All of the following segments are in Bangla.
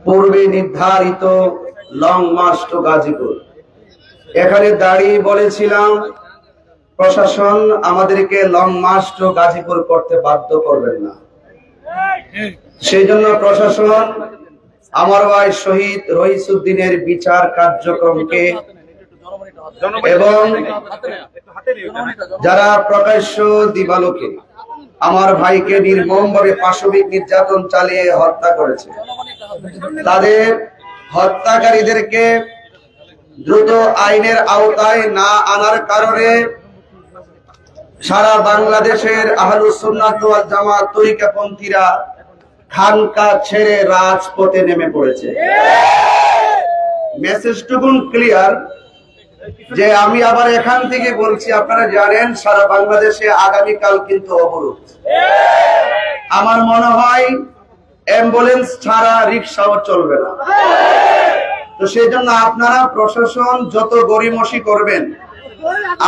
পূর্বে নির্ধারিত লং মার্চ টু গাজীপুর। এখানে দাঁড়িয়ে বলেছিলাম প্রশাসন আমাদেরকে লং মার্চ টু গাজীপুর করতে বাধ্য করবেন না। সেই জন্য প্রশাসন আমার ভাই শহীদ রইসুদ্দিনের বিচার কার্যক্রমকে এবং যারা প্রকাশ্য দিবালোকে আমার ভাইকে নির্মমভাবে পাশবিক নির্যাতন চালিয়ে হত্যা করেছে, তাদের হত্যাকারীদেরকে দ্রুত আইনের আওতায় না আনার কারণে সারা বাংলাদেশের আহলুস সুন্নাত ওয়াল জামাত তরিকাপন্থীরা খানকা ছেড়ে রাজপথে নেমে পড়েছে। মেসেজটুকুন ক্লিয়ার যে আমি আবার এখান থেকে বলছি, আপনারা জানেন সারা বাংলাদেশে আগামীকাল কিন্তু অবরোধ। আমার মনে হয় অ্যাম্বুলেন্স ছাড়া রিক্সাও চলবে না। তো সেই জন্য আপনারা প্রশাসন যত গড়িমসি করবেন,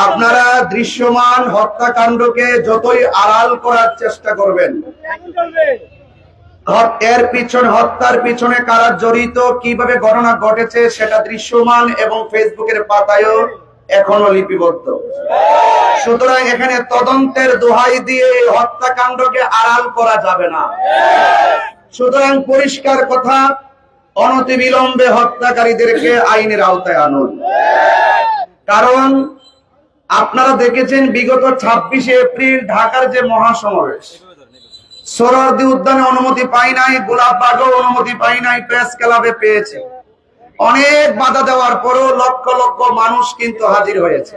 আপনারা দৃশ্যমান হত্যাকাণ্ডকে যতই আড়াল করার চেষ্টা করবেন, এর পিছনে হত্যার পিছনে কারা জড়িত, কিভাবে ঘটনা ঘটেছে সেটা দৃশ্যমান এবং ফেসবুকের পাতায়ও এখনো লিপিবদ্ধ। সুতরাং এখানে তদন্তের দোহাই দিয়ে হত্যাকাণ্ডকে আড়াল করা যাবে না। সুতরাং পরিষ্কার কথা, অনতিবিলম্বে হত্যাকারীদেরকে আইনের আওতায় আনুন। কারণ আপনারা দেখেছেন বিগত 26শে এপ্রিল ঢাকার যে মহাসমাবেশ, সোহরাওয়ার্দী উদ্যানে অনুমতি পাই নাই, গোলাপবাগেও অনুমতি পাই নাই, প্রেস ক্লাবে পেয়েছে। অনেক বাধা দেওয়ার পরও লক্ষ লক্ষ মানুষ কিন্তু হাজির হয়েছে।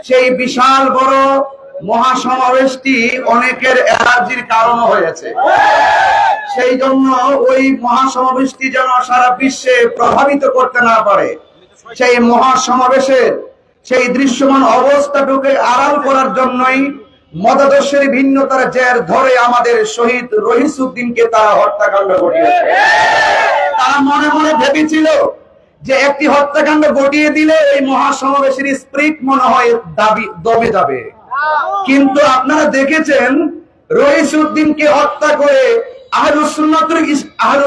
সেই বিশাল বড় মহাসমাবেশটি অনেকের অ্যালার্জির কারণ হয়েছে। সেই জন্য ওই মহাসমাবেশটি যেন সারা বিশ্বে প্রভাবিত করতে না পারে, সেই মহাসমাবেশের সেই দৃশ্যমান অবস্থাটুকে আড়াল করার জন্যই মতাদর্শের ভিন্নতার জের ধরে আমাদের শহীদ রইসুদ্দিনকে তারা হত্যাকাণ্ড ঘটিয়েছে। তারা মনে মনে ভেবেছিল যে একটি হত্যাকাণ্ড ঘটিয়ে দিলে এই মহাসমাবেশের স্পিরিট মনে হয় দমে যাবে। কিন্তু আপনারা দেখেছেন রইসুদ্দিনকে হত্যা করে আহলুস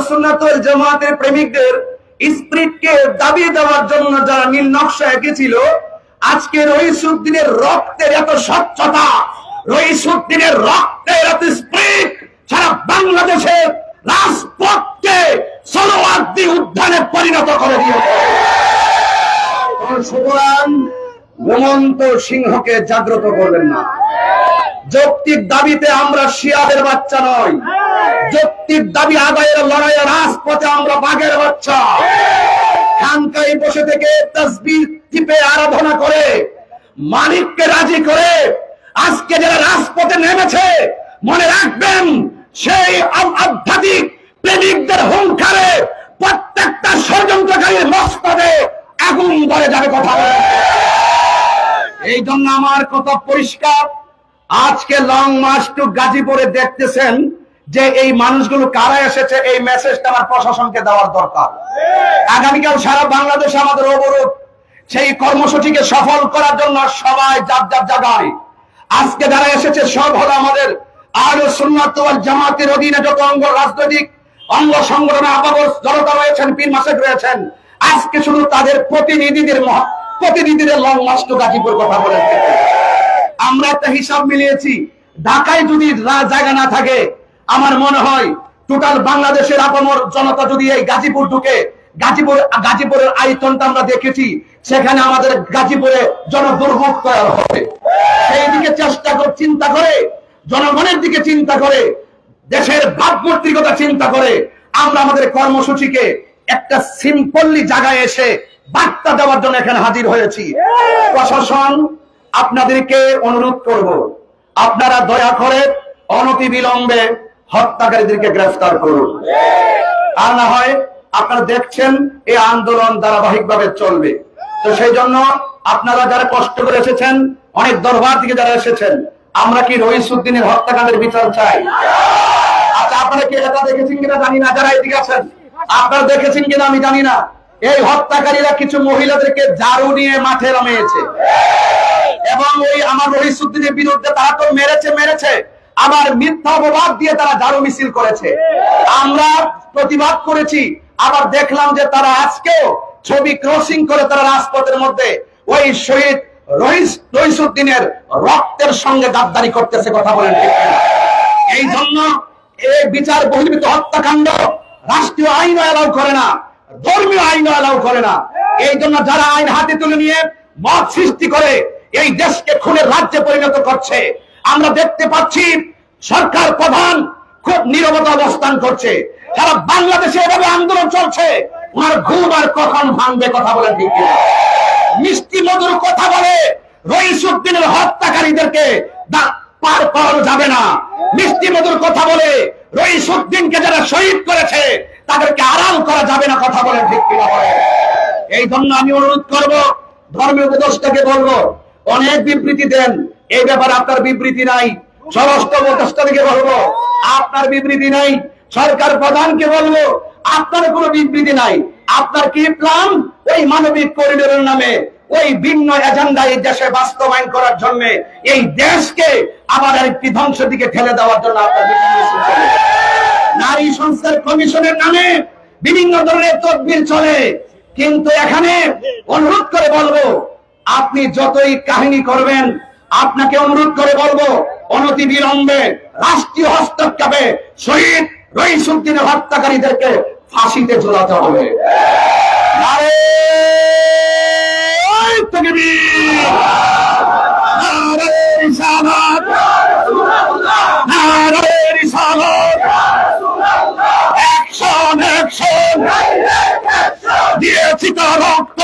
সুন্নাত ওয়াল জামাতের প্রেমিকদের স্পিরিটকে দাবিয়ে দেওয়ার জন্য যারা নীল নকশা এঁকেছিল, আজকে রইসুদ্দিনের রক্তের এত স্বচ্ছতা, রইসুদ্দিনের রক্তের এত স্পিরিট সারা বাংলাদেশের রাজপথকে সোহরাওয়ার্দী উদ্যানে পরিণত করে দিয়েছে। সুতরাং ঘুমন্ত সিংহকে জাগ্রত করবেন না। যৌক্তিক দাবিতে আমরা শিয়াদের বাচ্চা নই। যৌক্তিক দাবি আদায়ের লড়াইয়ে রাজপথে আমরা বাঘের বাচ্চা। খানকায় বসে থেকে তাসবিহ টিপে আরাধনা করে মালিককে রাজি করে আজকে যারা রাজপথে নেমেছে, মনে রাখবেন সেই আধ্যাত্মিক প্রেমিকদের হুঙ্কারে প্রত্যেকটা ষড়যন্ত্রকারীর মস্তকে আগুন ধরে যাবে। কথা বলে এই জন্য আমার কথা পরিষ্কার, আজকে লং মার্চ টু গাজীপুরে দেখতেছেন যে এই মানুষগুলো কারা এসেছে, এই মেসেজটা আমার প্রশাসনকে দেওয়ার দরকার। আগামীকাল সারা বাংলাদেশে আমাদের অবরোধ, সেই কর্মসূচিকে সফল করার জন্য সবাই যার যার জায়গায়। আজকে যারা এসেছে সব হলো আমাদের আহলুস সুন্নাত ওয়াল জামাতের অধীনে যত অঙ্গ রাজনৈতিক অঙ্গ সংগঠনের আপাবর জনতা রয়েছেন, পীর মাসেক রয়েছেন। আজকে শুধু তাদের প্রতিনিধিদের লং মার্চ টু গাজীপুর কথা বলেন। আমরা একটা হিসাব মিলিয়েছি, ঢাকায় যদি জায়গা না থাকে, আমার মনে হয় টোটাল বাংলাদেশের আপামর জনতা যদি এই গাজীপুর ঢুকে, গাজীপুরের আয়তনটা আমরা দেখেছি, সেখানে আমাদের গাজীপুরে জনদুর্ভোগ তৈরি হবে। সেই দিকে চেষ্টা করে, চিন্তা করে, জনগণের দিকে চিন্তা করে, দেশের ভাবমূর্তির কথা চিন্তা করে আমরা আমাদের কর্মসূচিকে একটা সিম্পলি জায়গায় এসে বার্তা দেওয়ার জন্য এখানে হাজির হয়েছি। প্রশাসন আপনাদেরকে অনুরোধ করব, আপনারা দয়া করে অনতিবিলম্বে হত্যাকারীদেরকে গ্রেফতার করুন। আর না হয় আপনারা দেখছেন এই আন্দোলন ধারাবাহিকভাবে চলবে। তো সেই জন্য আপনারা যারা কষ্ট করে এসেছেন, অনেক দরবার থেকে যারা এসেছেন, আমরা কি রইসুদ্দিনের হত্যাকাণ্ডের বিচার চাই? আচ্ছা, আপনারা কি এটা দেখেছেন কিনা জানি না, যারা এদিকে আছেন আপনারা দেখেছেন কিনা আমি জানি না, এই হত্যাকারীরা কিছু মহিলাদেরকে ঝাড়ু নিয়ে মাঠে নামিয়েছে এবং ওই আমার রইসুদ্দিনের বিরুদ্ধে তারা তো মেরেছে, আবার মিথ্যা অপবাদ দিয়ে তারা ঝাড়ু মিছিল করেছে। আমরা প্রতিবাদ করেছি, আবার দেখলাম যে তারা আজকেও ছবি ক্রসিং করে তারা রাজপথের মধ্যে ওই শহীদ রইসুদ্দিনের রক্তের সঙ্গে গাদ্দারি করতেছে। কথা বলেন ঠিক কিনা? এই জন্য এই বিচার বহির্ভূত হত্যাকাণ্ড রাষ্ট্রীয় আইন অ্যালাউ করে না, ধর্মীয় আইন অ্যালাউ করে না। এই জন্য যারা আইন হাতে তুলে নিয়ে মত সৃষ্টি করে এই দেশকে খুনের রাজ্যে পরিণত করছে, আমরা দেখতে পাচ্ছি সরকার প্রধান খুব নীরবতা অবস্থান করছে। সারা বাংলাদেশে এভাবে আন্দোলন চলছে, ওনার ঘুম আর কখন ভাঙবে? কথা বলেন ঠিক কিনা? মিষ্টি মধুর কথা বলে রইসুদ্দিনের হত্যাকারীদেরকে পার করানো যাবে না। মিষ্টি মধুর কথা বলে রইসুদ্দিনকে যারা শহীদ করেছে তাদেরকে আড়াল করা যাবে না। কথা বলেন ঠিক কিনা? বলে এই জন্য আমি অনুরোধ করব, ধর্মীয় উপদেষ্টাকে বলবো, অনেক বিবৃতি দেন, এই ব্যাপারে আপনার বিবৃতি নাই। স্বরাষ্ট্র উপদেষ্টাকে বলবো, আপনার বিবৃতি নাই। সরকার প্রধানকে বলবো, আপনার কোনো বিবৃতি নাই। আপনার কি প্ল্যান ওই মানবিক করিডোরের নামে ওই ভিন্ন এজেন্ডা এই দেশে বাস্তবায়ন করার জন্য এই দেশকে আবার একটি ধ্বংসের দিকে ঠেলে দেওয়ার জন্য আপনার নারী সংস্কার কমিশনের নামে বিভিন্ন ধরনের তদবির চলে। কিন্তু এখানে অনুরোধ করে বলবো, আপনি যতই কাহিনী করবেন, আপনাকে অনুরোধ করে বলবো, অনতিবিলম্বে রাষ্ট্রীয় হস্তক্ষেপে শহীদ রইসুদ্দিনের হত্যাকারীদেরকে ফাঁসিতে ঝুলাতে হবে। নারে তাকবীর, নারে রিসালাত, নারে রিসালাত, অ্যাকশন অ্যাকশন, দিয়েছি তো রক্ত,